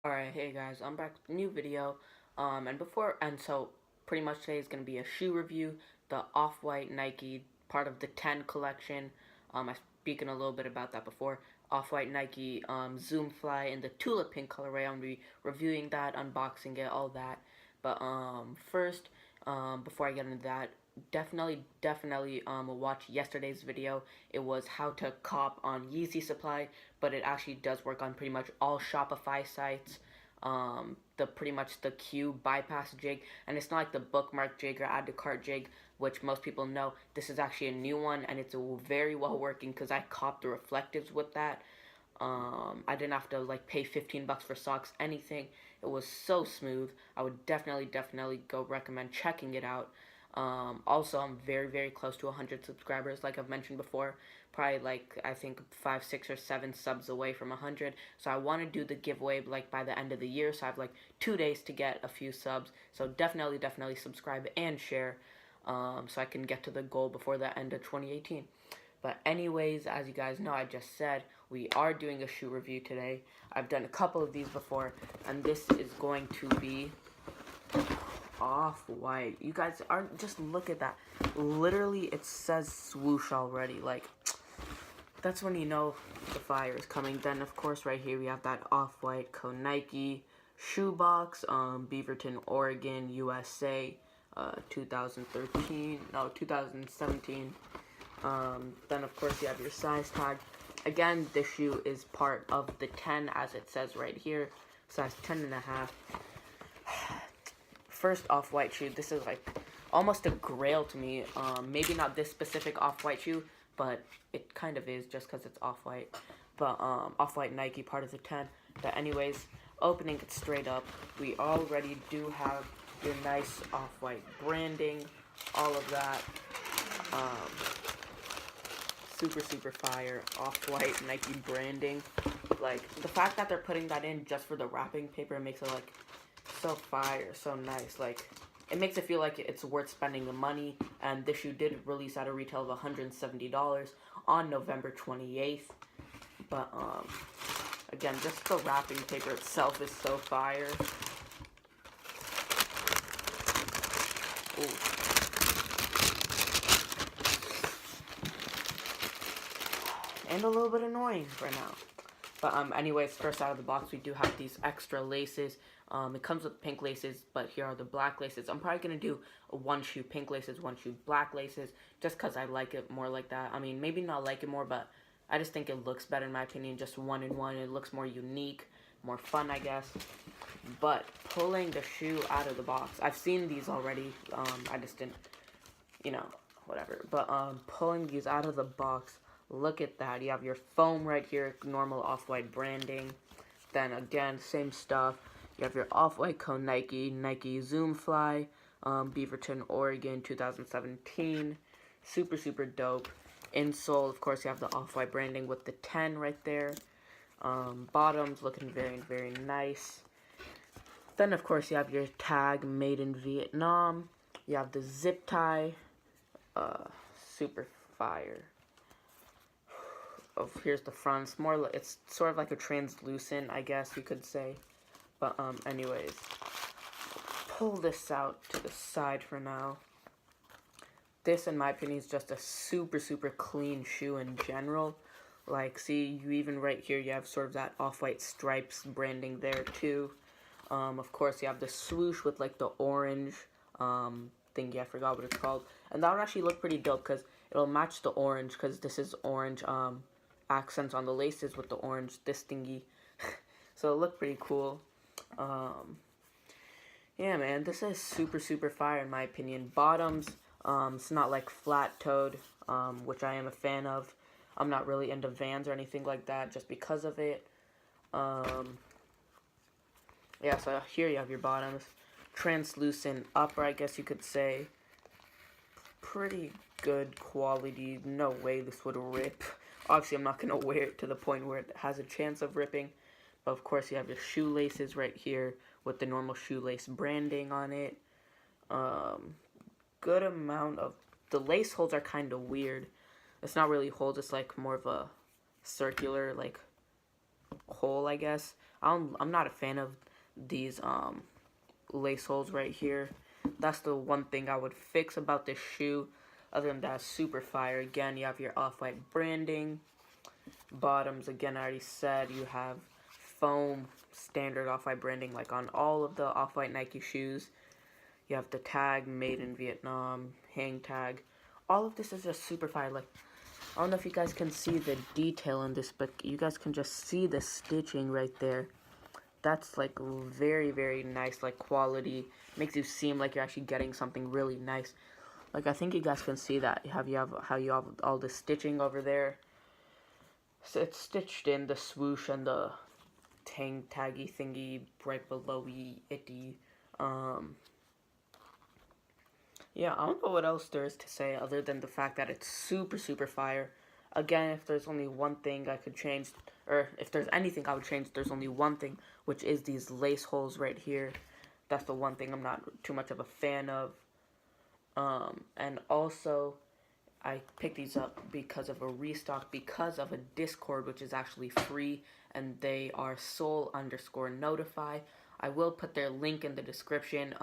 Alright, hey guys, I'm back with a new video. So pretty much today is going to be a shoe review, the Off-White Nike, part of the 10 collection. I've spoken a little bit about that before. Off-White Nike Zoom Fly in the tulip pink colorway. I'm going to be reviewing that, unboxing it, all that. But first, before I get into that, definitely watch yesterday's video. It was how to cop on Yeezy Supply, but it actually does work on pretty much all Shopify sites. The pretty much the queue bypass jig, and it's not like the bookmark jig or add to cart jig, which most people know. This is actually a new one, and it's very well working because I copped the reflectives with that. I didn't have to like pay 15 bucks for socks, anything. It was so smooth. I would definitely go recommend checking it out. Also, I'm very close to 100 subscribers, like I've mentioned before. Probably like I think 5, 6, or 7 subs away from 100. So I want to do the giveaway like by the end of the year. So I have like 2 days to get a few subs. So definitely subscribe and share, so I can get to the goal before the end of 2018. But anyways, as you guys know, I just said we are doing a shoe review today. I've done a couple of these before, and this is going to be Off-White. You guys aren't, just look at that. Literally, it says swoosh already. Like, that's when you know the fire is coming. Then, of course, right here we have that Off-White Nike shoebox, Beaverton, Oregon, USA, 2017. Then, of course, you have your size tag. Again, this shoe is part of the 10, as it says right here, size 10.5. First Off-White shoe. This is like almost a grail to me. Maybe not this specific Off-White shoe, but it kind of is just because it's Off-White. But Off-White Nike, part of the 10. But anyways, opening it straight up, we already do have your nice Off-White branding, all of that. Super fire Off-White Nike branding. Like, the fact that they're putting that in just for the wrapping paper makes it like so fire, so nice. Like, it makes it feel like it's worth spending the money. And this shoe did release at a retail of $170 on November 28th. But again, just the wrapping paper itself is so fire. Ooh. And a little bit annoying right now. But anyways, first out of the box, we do have these extra laces. It comes with pink laces, but here are the black laces. I'm probably going to do one shoe pink laces, one shoe black laces, just because I like it more like that. I mean, maybe not like it more, but I just think it looks better in my opinion, just one in one. It looks more unique, more fun, I guess. But pulling the shoe out of the box, I've seen these already. I just didn't, whatever. But pulling these out of the box, look at that. You have your foam right here, normal Off-White branding. Then again, same stuff. You have your Off-White Nike Zoom Fly, Beaverton, Oregon, 2017. Super dope. Insole, of course, you have the Off-White branding with the 10 right there. Bottoms looking very nice. Then, of course, you have your tag, made in Vietnam. You have the zip tie. Super fire. Oh, here's the front. It's sort of like a translucent, I guess you could say. But anyways, pull this out to the side for now. This, in my opinion, is just a super clean shoe in general. Like, see, you even right here, you have sort of that Off-White stripes branding there too. Of course, you have the swoosh with like the orange thingy. I forgot what it's called, and that would actually look pretty dope because it'll match the orange, because this is orange accents on the laces with the orange this thingy. So it looked pretty cool. Yeah, man, this is super fire in my opinion. Bottoms, it's not like flat-toed, which I am a fan of. I'm not really into Vans or anything like that just because of it. Yeah, so here you have your bottoms. Translucent upper, I guess you could say. Pretty good quality. No way this would rip. Obviously, I'm not going to wear it to the point where it has a chance of ripping. But, of course, you have your shoelaces right here with the normal shoelace branding on it. Good amount of... The lace holes are kind of weird. It's not really holes. It's like more of a circular, like, hole, I guess. I'm not a fan of these lace holes right here. That's the one thing I would fix about this shoe. Other than that, super fire. Again, you have your off-white branding. Bottoms, again, I already said you have foam standard off-white branding like on all of the off-white Nike shoes. You have the tag, made in Vietnam, hang tag. All of this is just super fire. Like, I don't know if you guys can see the detail in this, but you guys can just see the stitching right there. That's like very, very nice, like quality. Makes you seem like you're actually getting something really nice. Like, I think you guys can see that. How you have all the stitching over there. So it's stitched in the swoosh and the tang taggy thingy right below itty. Yeah, I don't know what else there is to say other than the fact that it's super, super fire. Again, if there's only one thing I could change, or if there's anything I would change, there's only one thing, which is these lace holes right here. That's the one thing I'm not too much of a fan of. And also, I picked these up because of a restock, because of a Discord, which is actually free, and they are soul_notify. I will put their link in the description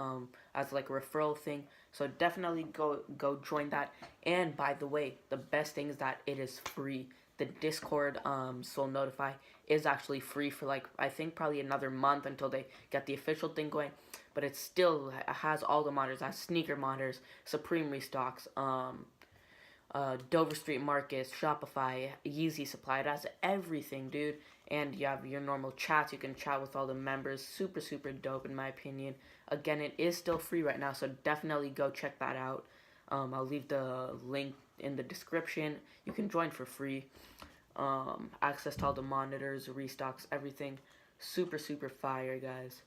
as like a referral thing. So definitely go join that. And by the way, the best thing is that it is free. The Discord Soul Notify is actually free for like I think probably another month until they get the official thing going. But it still has all the monitors. It has sneaker monitors, Supreme restocks, Dover Street Markets, Shopify, Yeezy Supply. It has everything, dude. And you have your normal chats. You can chat with all the members. Super, super dope in my opinion. Again, it is still free right now, so definitely go check that out. I'll leave the link in the description. You can join for free. Access to all the monitors, restocks, everything. Super, super fire, guys.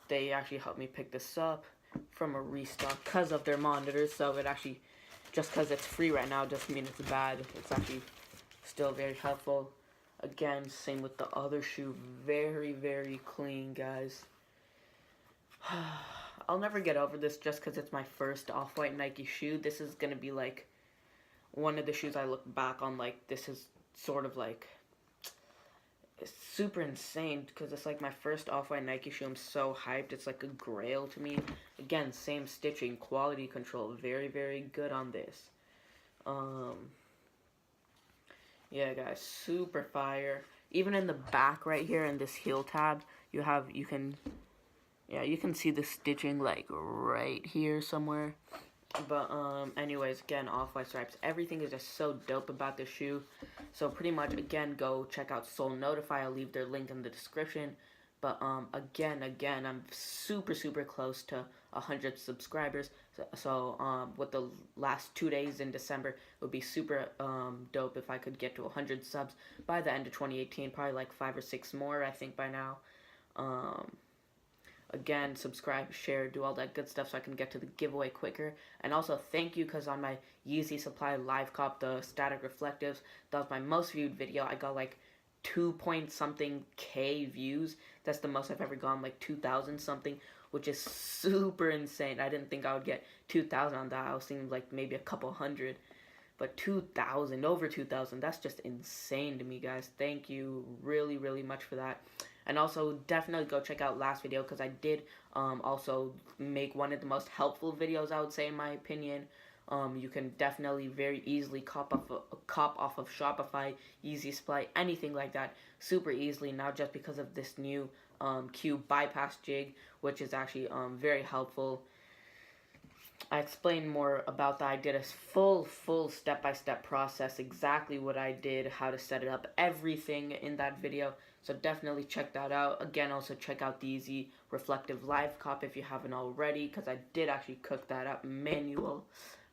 They actually helped me pick this up from a restock because of their monitors, so it actually, just because it's free right now doesn't mean it's bad. It's actually still very helpful. Again, same with the other shoe. Very, very clean, guys. I'll never get over this just because it's my first off-white Nike shoe. This is going to be like one of the shoes I look back on like this is sort of like it's super insane because it's like my first off-white Nike shoe. I'm so hyped. It's like a grail to me. Again, same stitching, quality control. Very, very good on this. Yeah, guys, super fire. Even in the back right here in this heel tab, you can see the stitching like right here somewhere. But anyways, again, off-white stripes. Everything is just so dope about this shoe. So pretty much, again, go check out Soul Notify. I'll leave their link in the description. But again, I'm super, super close to 100 subscribers. So with the last 2 days in December, it would be super dope if I could get to 100 subs by the end of 2018. Probably like 5 or 6 more, I think, by now. Again, subscribe, share, do all that good stuff so I can get to the giveaway quicker. And also, thank you, because on my Yeezy Supply live cop, the Static Reflectives, that was my most viewed video. I got like 2-point-something K views. That's the most I've ever gone, like 2,000 something, which is super insane. I didn't think I would get 2,000 on that. I was thinking like maybe a couple hundred. But 2,000, over 2,000, that's just insane to me, guys. Thank you really, really much for that. And also, definitely go check out last video, because I did also make one of the most helpful videos, I would say, in my opinion. You can definitely very easily cop off of Shopify, Yeezy Supply, anything like that, super easily now, just because of this new Q bypass jig, which is actually very helpful. I explained more about that. I did a full step-by-step process, exactly what I did, how to set it up, everything in that video. So definitely check that out. Again, also check out the Yeezy Reflective Live Cop if you haven't already, because I did actually cook that up. Manual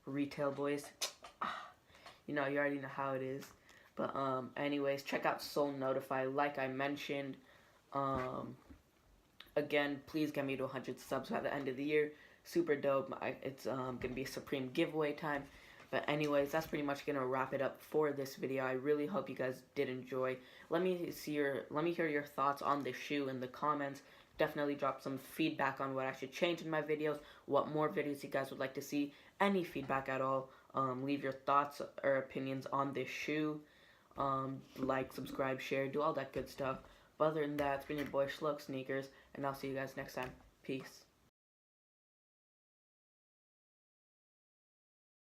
retail, boys. You know, you already know how it is. But anyways, check out Soul Notify, like I mentioned. Again, please get me to 100 subs by the end of the year. Super dope. It's gonna be a Supreme giveaway time. But anyways, that's pretty much gonna wrap it up for this video. I really hope you guys did enjoy. Let me hear your thoughts on this shoe in the comments. Definitely drop some feedback on what I should change in my videos, what more videos you guys would like to see, any feedback at all. Leave your thoughts or opinions on this shoe. Like, subscribe, share, do all that good stuff. But other than that, it's been your boy Shloke Sneakers, and I'll see you guys next time. Peace.